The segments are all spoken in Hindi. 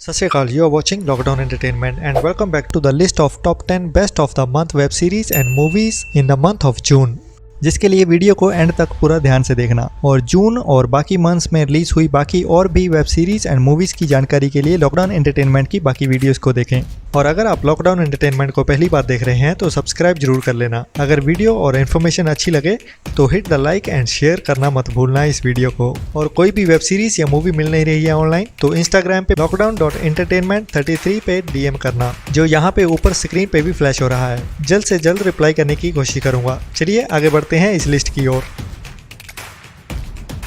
सत Shri Akal, you are watching lockdown entertainment and welcome back to the list of top 10 best of the month web series and movies in the month of June, जिसके लिए वीडियो को एंड तक पूरा ध्यान से देखना। और जून और बाकी मंथ्स में रिलीज हुई बाकी और भी वेब सीरीज एंड मूवीज की जानकारी के लिए लॉकडाउन एंटरटेनमेंट की बाकी वीडियोस को देखें। और अगर आप लॉकडाउन एंटरटेनमेंट को पहली बार देख रहे हैं तो सब्सक्राइब जरूर कर लेना। अगर वीडियो और इन्फॉर्मेशन अच्छी लगे तो hit the like and share करना मत भूलना इस वीडियो को। और कोई भी वेब सीरीज या मूवी मिल नहीं रही है ऑनलाइन तो इंस्टाग्राम पे lockdown.entertainment33 पे डीएम करना, जो यहाँ पे ऊपर स्क्रीन पे भी फ्लैश हो रहा है। जल्द से जल्द रिप्लाई करने की कोशिश करूंगा। चलिए आगे बढ़ते हैं इस लिस्ट की ओर,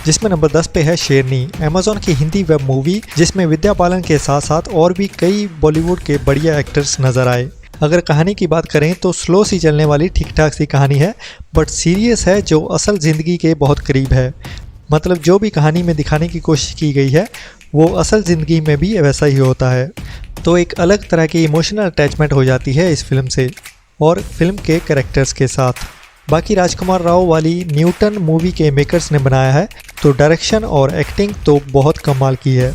जिसमें नंबर 10 पे है शेरनी, अमेज़न की हिंदी वेब मूवी, जिसमें विद्या बालन के साथ साथ और भी कई बॉलीवुड के बढ़िया एक्टर्स नजर आए। अगर कहानी की बात करें तो स्लो सी चलने वाली ठीक ठाक सी कहानी है, बट सीरियस है, जो असल ज़िंदगी के बहुत करीब है। मतलब जो भी कहानी में दिखाने की कोशिश की गई है वो असल ज़िंदगी में भी वैसा ही होता है। तो एक अलग तरह की इमोशनल अटैचमेंट हो जाती है इस फिल्म से और फिल्म के कैरेक्टर्स के साथ। बाकी राजकुमार राव वाली न्यूटन मूवी के मेकर्स ने बनाया है, तो डायरेक्शन और एक्टिंग तो बहुत कमाल की है,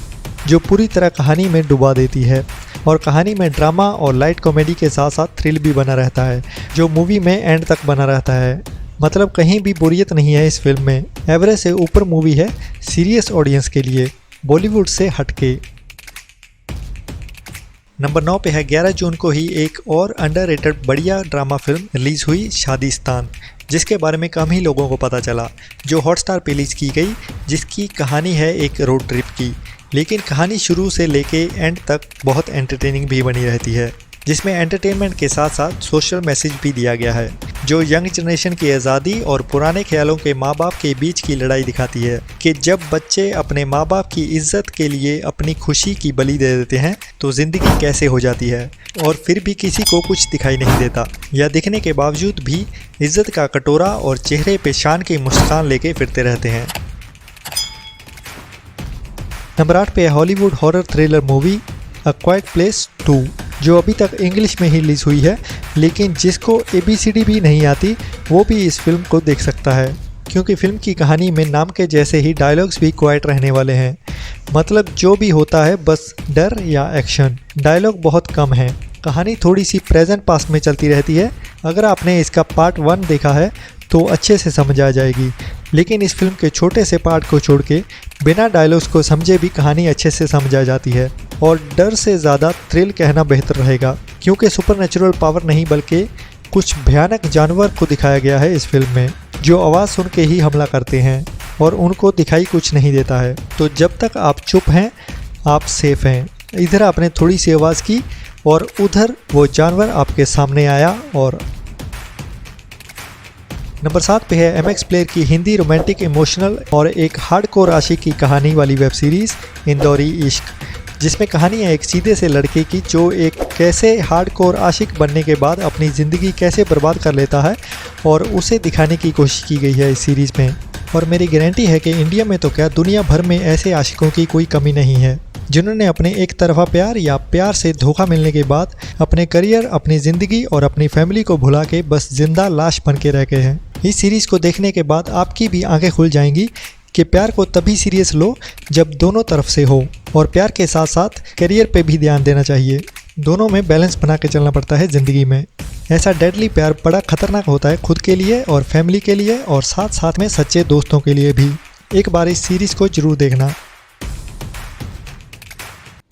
जो पूरी तरह कहानी में डुबा देती है। और कहानी में ड्रामा और लाइट कॉमेडी के साथ साथ थ्रिल भी बना रहता है, जो मूवी में एंड तक बना रहता है। मतलब कहीं भी बोरियत नहीं है इस फिल्म में। एवरेज से ऊपर मूवी है सीरियस ऑडियंस के लिए, बॉलीवुड से हटके। नंबर 9 पे है 11 जून को ही एक और अंडररेटेड बढ़िया ड्रामा फिल्म रिलीज़ हुई, शादीस्तान, जिसके बारे में कम ही लोगों को पता चला, जो हॉटस्टार पे रिलीज़ की गई, जिसकी कहानी है एक रोड ट्रिप की। लेकिन कहानी शुरू से लेके एंड तक बहुत एंटरटेनिंग भी बनी रहती है, जिसमें एंटरटेनमेंट के साथ साथ सोशल मैसेज भी दिया गया है, जो यंग जनरेशन की आज़ादी और पुराने ख्यालों के माँ बाप के बीच की लड़ाई दिखाती है कि जब बच्चे अपने माँ बाप की इज्जत के लिए अपनी खुशी की बलि दे देते हैं तो ज़िंदगी कैसे हो जाती है, और फिर भी किसी को कुछ दिखाई नहीं देता, या दिखने के बावजूद भी इज्जत का कटोरा और चेहरे पे शान की मुस्कान लेके फिरते रहते हैं। नंबर 8 पे है हॉलीवुड हॉरर थ्रिलर मूवी अ क्वाइट प्लेस 2, जो अभी तक इंग्लिश में ही रिलीज़ हुई है, लेकिन जिसको ABCD भी नहीं आती वो भी इस फिल्म को देख सकता है, क्योंकि फिल्म की कहानी में नाम के जैसे ही डायलॉग्स भी क्वाइट रहने वाले हैं। मतलब जो भी होता है बस डर या एक्शन, डायलॉग बहुत कम है। कहानी थोड़ी सी प्रेजेंट पास्ट में चलती रहती है। अगर आपने इसका पार्ट 1 देखा है तो अच्छे से समझ आ जाएगी, लेकिन इस फिल्म के छोटे से पार्ट को छोड़ के बिना डायलॉग्स को समझे भी कहानी अच्छे से समझ आ जाती है। और डर से ज़्यादा थ्रिल कहना बेहतर रहेगा, क्योंकि सुपरनेचुरल पावर नहीं बल्कि कुछ भयानक जानवर को दिखाया गया है इस फिल्म में, जो आवाज़ सुन के ही हमला करते हैं और उनको दिखाई कुछ नहीं देता है। तो जब तक आप चुप हैं आप सेफ हैं। इधर आपने थोड़ी सी आवाज़ की और उधर वो जानवर आपके सामने आया। और नंबर 7 पे है MX प्लेयर की हिंदी रोमांटिक इमोशनल और एक हार्डकोर आशिक की कहानी वाली वेब सीरीज़ इंदौरी इश्क, जिसमें कहानी है एक सीधे से लड़के की, जो एक कैसे हार्डकोर आशिक बनने के बाद अपनी ज़िंदगी कैसे बर्बाद कर लेता है, और उसे दिखाने की कोशिश की गई है इस सीरीज़ में। और मेरी गारंटी है कि इंडिया में तो क्या दुनिया भर में ऐसे आशिकों की कोई कमी नहीं है, जिन्होंने अपने एक तरफा प्यार या प्यार से धोखा मिलने के बाद अपने करियर, अपनी ज़िंदगी और अपनी फैमिली को भुला के बस जिंदा लाश बन के रह गए हैं। इस सीरीज़ को देखने के बाद आपकी भी आंखें खुल जाएंगी कि प्यार को तभी सीरियस लो जब दोनों तरफ से हो, और प्यार के साथ साथ करियर पे भी ध्यान देना चाहिए। दोनों में बैलेंस बना के चलना पड़ता है ज़िंदगी में। ऐसा डेडली प्यार बड़ा खतरनाक होता है खुद के लिए और फैमिली के लिए, और साथ साथ में सच्चे दोस्तों के लिए भी। एक बार इस सीरीज़ को जरूर देखना।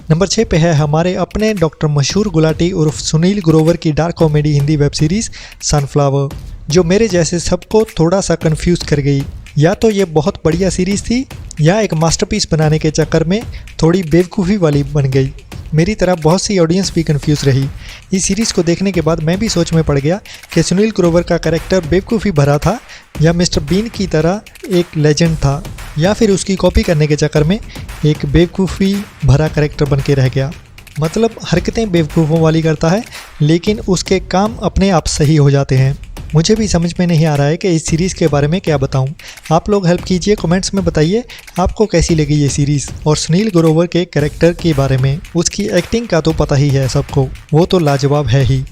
नंबर 6 पे है हमारे अपने डॉक्टर मशहूर गुलाटी उर्फ सुनील ग्रोवर की dark comedy Hindi web series sunflower, जो मेरे जैसे सबको थोड़ा सा कंफ्यूज कर गई। या तो ये बहुत बढ़िया सीरीज़ थी या एक मास्टरपीस बनाने के चक्कर में थोड़ी बेवकूफ़ी वाली बन गई। मेरी तरह बहुत सी ऑडियंस भी कंफ्यूज रही। इस सीरीज़ को देखने के बाद मैं भी सोच में पड़ गया कि सुनील ग्रोवर का कैरेक्टर बेवकूफ़ी भरा था या मिस्टर बीन की तरह एक लेजेंड था, या फिर उसकी कॉपी करने के चक्कर में एक बेवकूफ़ी भरा कैरेक्टर बन के रह गया। मतलब हरकतें बेवकूफ़ों वाली करता है, लेकिन उसके काम अपने आप सही हो जाते हैं। मुझे भी समझ में नहीं आ रहा है कि इस सीरीज़ के बारे में क्या बताऊं। आप लोग हेल्प कीजिए, कमेंट्स में बताइए आपको कैसी लगी ये सीरीज़। और सुनील ग्रोवर के कैरेक्टर के बारे में, उसकी एक्टिंग का तो पता ही है सबको, वो तो लाजवाब है ही।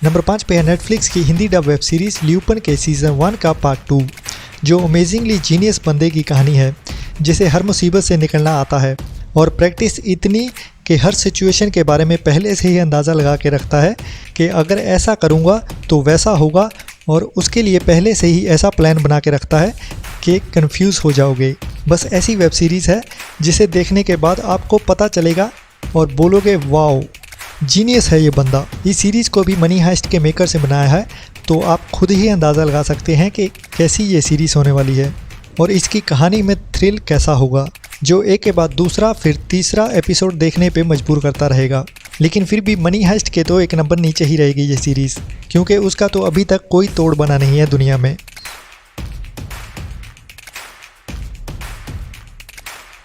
नंबर 5 पे है नेटफ्लिक्स की हिंदी डब वेब सीरीज़ ल्यूपन के सीज़न 1 का पार्ट 2, जो अमेजिंगली जीनियस बंदे की कहानी है, जिसे हर मुसीबत से निकलना आता है और प्रैक्टिस इतनी कि हर सिचुएशन के बारे में पहले से ही अंदाज़ा लगा के रखता है कि अगर ऐसा करूँगा तो वैसा होगा, और उसके लिए पहले से ही ऐसा प्लान बना के रखता है कि कंफ्यूज हो जाओगे। बस ऐसी वेब सीरीज़ है जिसे देखने के बाद आपको पता चलेगा और बोलोगे वाओ, जीनियस है ये बंदा। इस सीरीज़ को भी मनी हाइस्ट के मेकर से बनाया है, तो आप खुद ही अंदाज़ा लगा सकते हैं कि कैसी ये सीरीज़ होने वाली है और इसकी कहानी में थ्रिल कैसा होगा, जो एक के बाद दूसरा फिर तीसरा एपिसोड देखने पे मजबूर करता रहेगा। लेकिन फिर भी मनी हाइस्ट के तो एक नंबर नीचे ही रहेगी ये सीरीज़, क्योंकि उसका तो अभी तक कोई तोड़ बना नहीं है दुनिया में।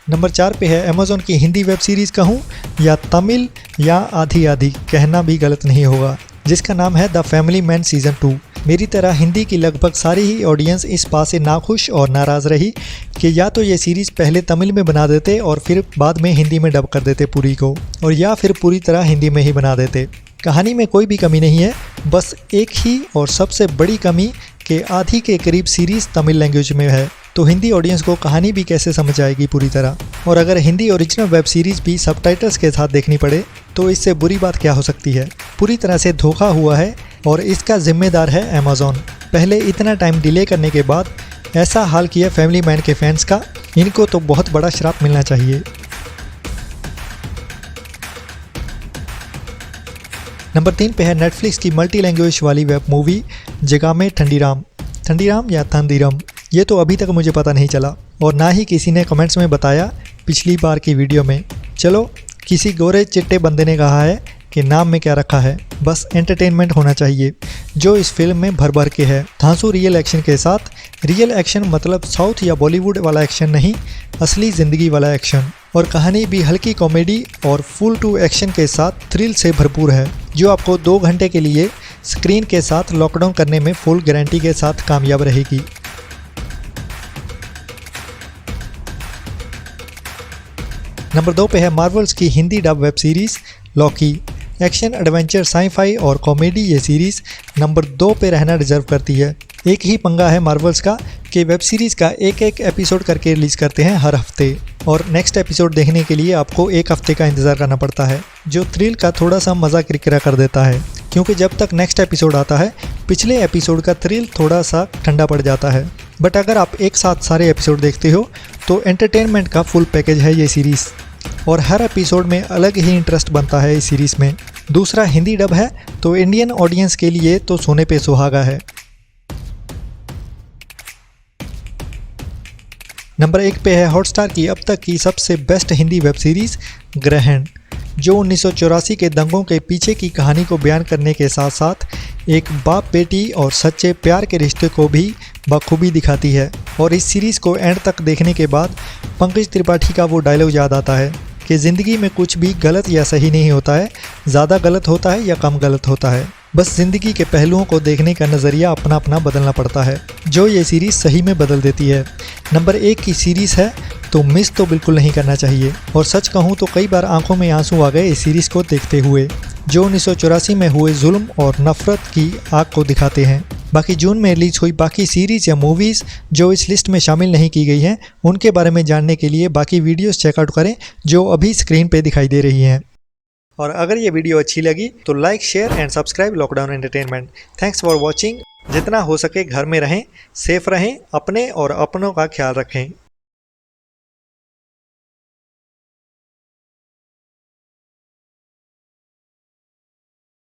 नंबर 4 पे है अमेज़ॉन की हिंदी वेब सीरीज़ कहूँ या तमिल या आधी आधी, कहना भी गलत नहीं होगा, जिसका नाम है द फैमिली मैन सीज़न 2। मेरी तरह हिंदी की लगभग सारी ही ऑडियंस इस बात से नाखुश और नाराज़ रही कि या तो ये सीरीज़ पहले तमिल में बना देते और फिर बाद में हिंदी में डब कर देते पूरी को, और या फिर पूरी तरह हिंदी में ही बना देते। कहानी में कोई भी कमी नहीं है, बस एक ही और सबसे बड़ी कमी कि आधी के करीब सीरीज़ तमिल लैंग्वेज में है, तो हिंदी ऑडियंस को कहानी भी कैसे समझ आएगी पूरी तरह। और अगर हिंदी ओरिजिनल वेब सीरीज़ भी सबटाइटल्स के साथ देखनी पड़े तो इससे बुरी बात क्या हो सकती है। पूरी तरह से धोखा हुआ है और इसका जिम्मेदार है अमेज़ॉन। पहले इतना टाइम डिले करने के बाद ऐसा हाल किया फैमिली मैन के फैंस का, इनको तो बहुत बड़ा श्राप मिलना चाहिए। नंबर 3 पे है नेटफ्लिक्स की मल्टी लैंग्वेज वाली वेब मूवी जगामे ठंडीराम। ठंडीराम या थंडीराम, ये तो अभी तक मुझे पता नहीं चला और ना ही किसी ने कमेंट्स में बताया पिछली बार की वीडियो में। चलो, किसी गोरे चिट्टे बंदे ने कहा है कि नाम में क्या रखा है, बस एंटरटेनमेंट होना चाहिए, जो इस फिल्म में भर भर के है। धांसू रियल एक्शन के साथ, रियल एक्शन मतलब साउथ या बॉलीवुड वाला एक्शन नहीं, असली ज़िंदगी वाला एक्शन। और कहानी भी हल्की कॉमेडी और फुल टू एक्शन के साथ थ्रिल से भरपूर है, जो आपको 2 घंटे के लिए स्क्रीन के साथ लॉकडाउन करने में फुल गारंटी के साथ कामयाब रहेगी। नंबर 2 पे है मार्वल्स की Hindi dub web series Loki. Action, adventure, sci-fi और कॉमेडी ये सीरीज़ नंबर 2 पे रहना डिजर्व करती है। एक ही पंगा है मार्वल्स का कि वेब सीरीज़ का एक एक एपिसोड करके रिलीज़ करते हैं हर हफ्ते, और नेक्स्ट एपिसोड देखने के लिए आपको 1 हफ्ते का इंतज़ार करना पड़ता है, जो थ्रिल का थोड़ा सा मज़ा किरकिरा कर देता है, क्योंकि जब तक नेक्स्ट एपिसोड आता है पिछले एपिसोड का थ्रिल थोड़ा सा ठंडा पड़ जाता है। बट अगर आप एक साथ सारे एपिसोड देखते हो तो एंटरटेनमेंट का फुल पैकेज है ये सीरीज़, और हर एपिसोड में अलग ही इंटरेस्ट बनता है इस सीरीज़ में। दूसरा हिंदी डब है तो इंडियन ऑडियंस के लिए तो सोने पे सुहागा है। नंबर 1 पे है हॉटस्टार की अब तक की सबसे बेस्ट हिंदी वेब सीरीज़ ग्रहण, जो 1984 के दंगों के पीछे की कहानी को बयान करने के साथ साथ एक बाप बेटी और सच्चे प्यार के रिश्ते को भी बखूबी दिखाती है। और इस सीरीज़ को एंड तक देखने के बाद पंकज त्रिपाठी का वो डायलॉग याद आता है कि ज़िंदगी में कुछ भी गलत या सही नहीं होता है, ज़्यादा गलत होता है या कम गलत होता है, बस ज़िंदगी के पहलुओं को देखने का नज़रिया अपना अपना बदलना पड़ता है, जो ये सीरीज़ सही में बदल देती है। नंबर 1 की सीरीज़ है तो मिस तो बिल्कुल नहीं करना चाहिए, और सच कहूँ तो कई बार आंखों में आंसू आ गए इस सीरीज़ को देखते हुए, जो 1984 में हुए जुल्म और नफ़रत की आग को दिखाते हैं। बाकी जून में रिलीज़ हुई बाकी सीरीज़ या मूवीज़ जो इस लिस्ट में शामिल नहीं की गई हैं, उनके बारे में जानने के लिए बाकी वीडियोस चेकआउट करें जो अभी स्क्रीन पे दिखाई दे रही हैं। और अगर ये वीडियो अच्छी लगी तो like, share and subscribe lockdown entertainment. Thanks for watching. जितना हो सके घर में रहें, सेफ रहें, अपने और अपनों का ख्याल रखें।